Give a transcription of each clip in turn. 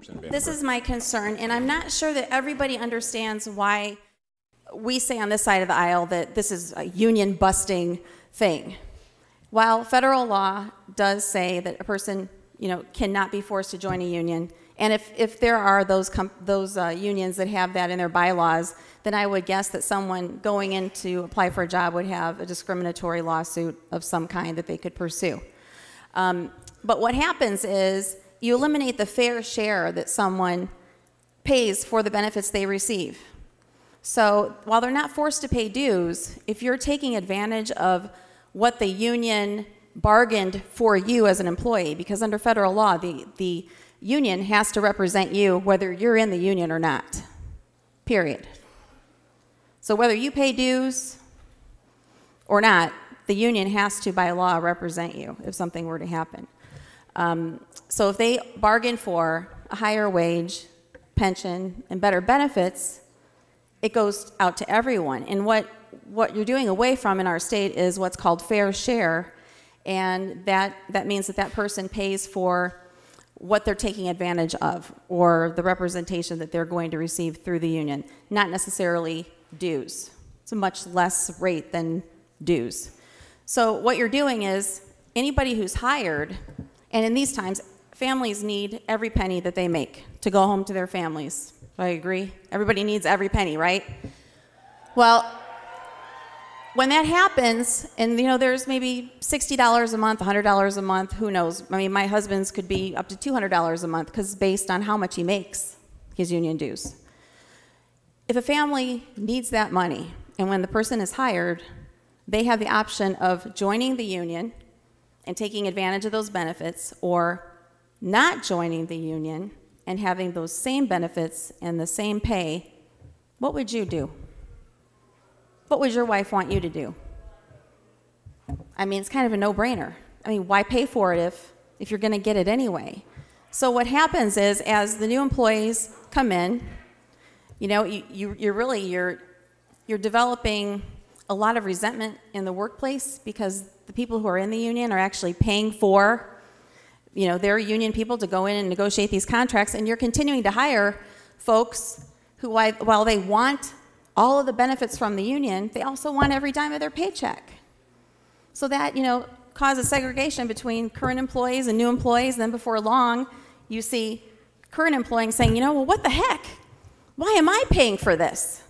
Representative VanDenburgh. This is my concern, and I'm not sure that everybody understands why we say on this side of the aisle that this is a union-busting thing. While federal law does say that a person, cannot be forced to join a union, and if there are those unions that have that in their bylaws, then I would guess that someone going in to apply for a job would have a discriminatory lawsuit of some kind that they could pursue. But what happens is you eliminate the fair share that someone pays for the benefits they receive. So while they're not forced to pay dues, if you're taking advantage of what the union bargained for you as an employee, because under federal law, the union has to represent you whether you're in the union or not, period. So whether you pay dues or not, the union has to, by law, represent you if something were to happen. So if they bargain for a higher wage, pension, and better benefits, it goes out to everyone. And what you're doing away from in our state is what's called fair share, and that means that person pays for what they're taking advantage of or the representation that they're going to receive through the union, not necessarily dues. It's a much less rate than dues. So what you're doing is anybody who's hired, and in these times, families need every penny that they make to go home to their families. I agree. Everybody needs every penny, right? Well, when that happens, and there's maybe $60 a month, $100 a month, who knows? I mean, my husband's could be up to $200 a month because based on how much he makes, his union dues. If a family needs that money, and when the person is hired, they have the option of joining the union and taking advantage of those benefits, or not joining the union and having those same benefits and the same pay. What would you do? What would your wife want you to do? I mean, it's kind of a no-brainer. I mean, why pay for it if you're going to get it anyway? So what happens is, as the new employees come in, you're developing a lot of resentment in the workplace because the people who are in the union are actually paying for, their union people to go in and negotiate these contracts, and you're continuing to hire folks who, while they want all of the benefits from the union, they also want every dime of their paycheck. So that, causes segregation between current employees and new employees. Then before long, you see current employees saying, well, what the heck? Why am I paying for this?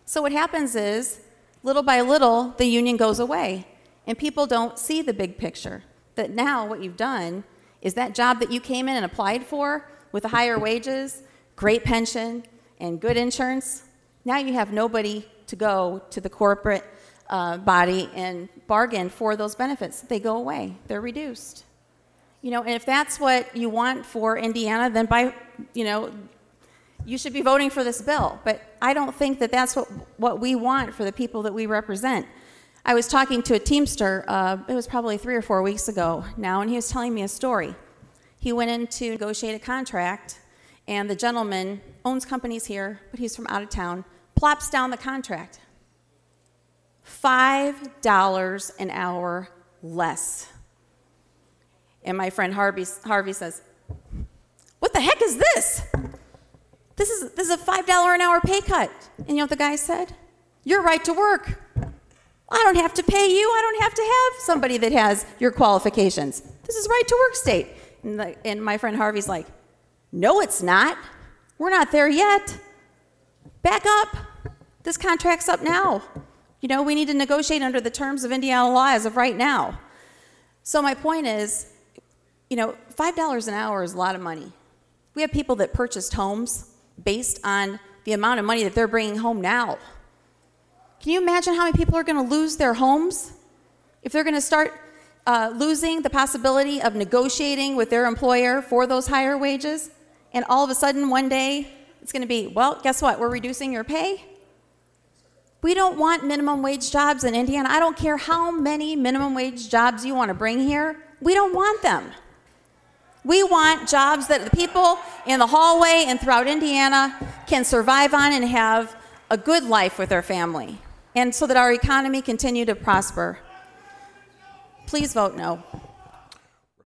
So what happens is, little by little, the union goes away, and people don't see the big picture. That now what you've done is that job that you came in and applied for with the higher wages, great pension, and good insurance, now you have nobody to go to the corporate body and bargain for those benefits. They go away. They're reduced. And if that's what you want for Indiana, then you should be voting for this bill. But I don't think that that's what we want for the people that we represent. I was talking to a Teamster, it was probably 3 or 4 weeks ago now, and he was telling me a story. He went in to negotiate a contract, and the gentleman owns companies here, but he's from out of town, plops down the contract. $5 an hour less. And my friend Harvey says, what the heck is this? This is a $5 an hour pay cut. And you know what the guy said? You're right to work. I don't have to pay you. I don't have to have somebody that has your qualifications. This is right to work state. And my friend Harvey's like, no, it's not. We're not there yet. Back up. This contract's up now. We need to negotiate under the terms of Indiana law as of right now. So my point is, $5 an hour is a lot of money. We have people that purchased homes based on the amount of money that they're bringing home now. Can you imagine how many people are going to lose their homes if they're going to start losing the possibility of negotiating with their employer for those higher wages? And all of a sudden, one day, it's going to be, well, guess what? We're reducing your pay. We don't want minimum wage jobs in Indiana. I don't care how many minimum wage jobs you want to bring here. We don't want them. We want jobs that the people in the hallway and throughout Indiana can survive on and have a good life with their family, and so that our economy continue to prosper. Please vote no.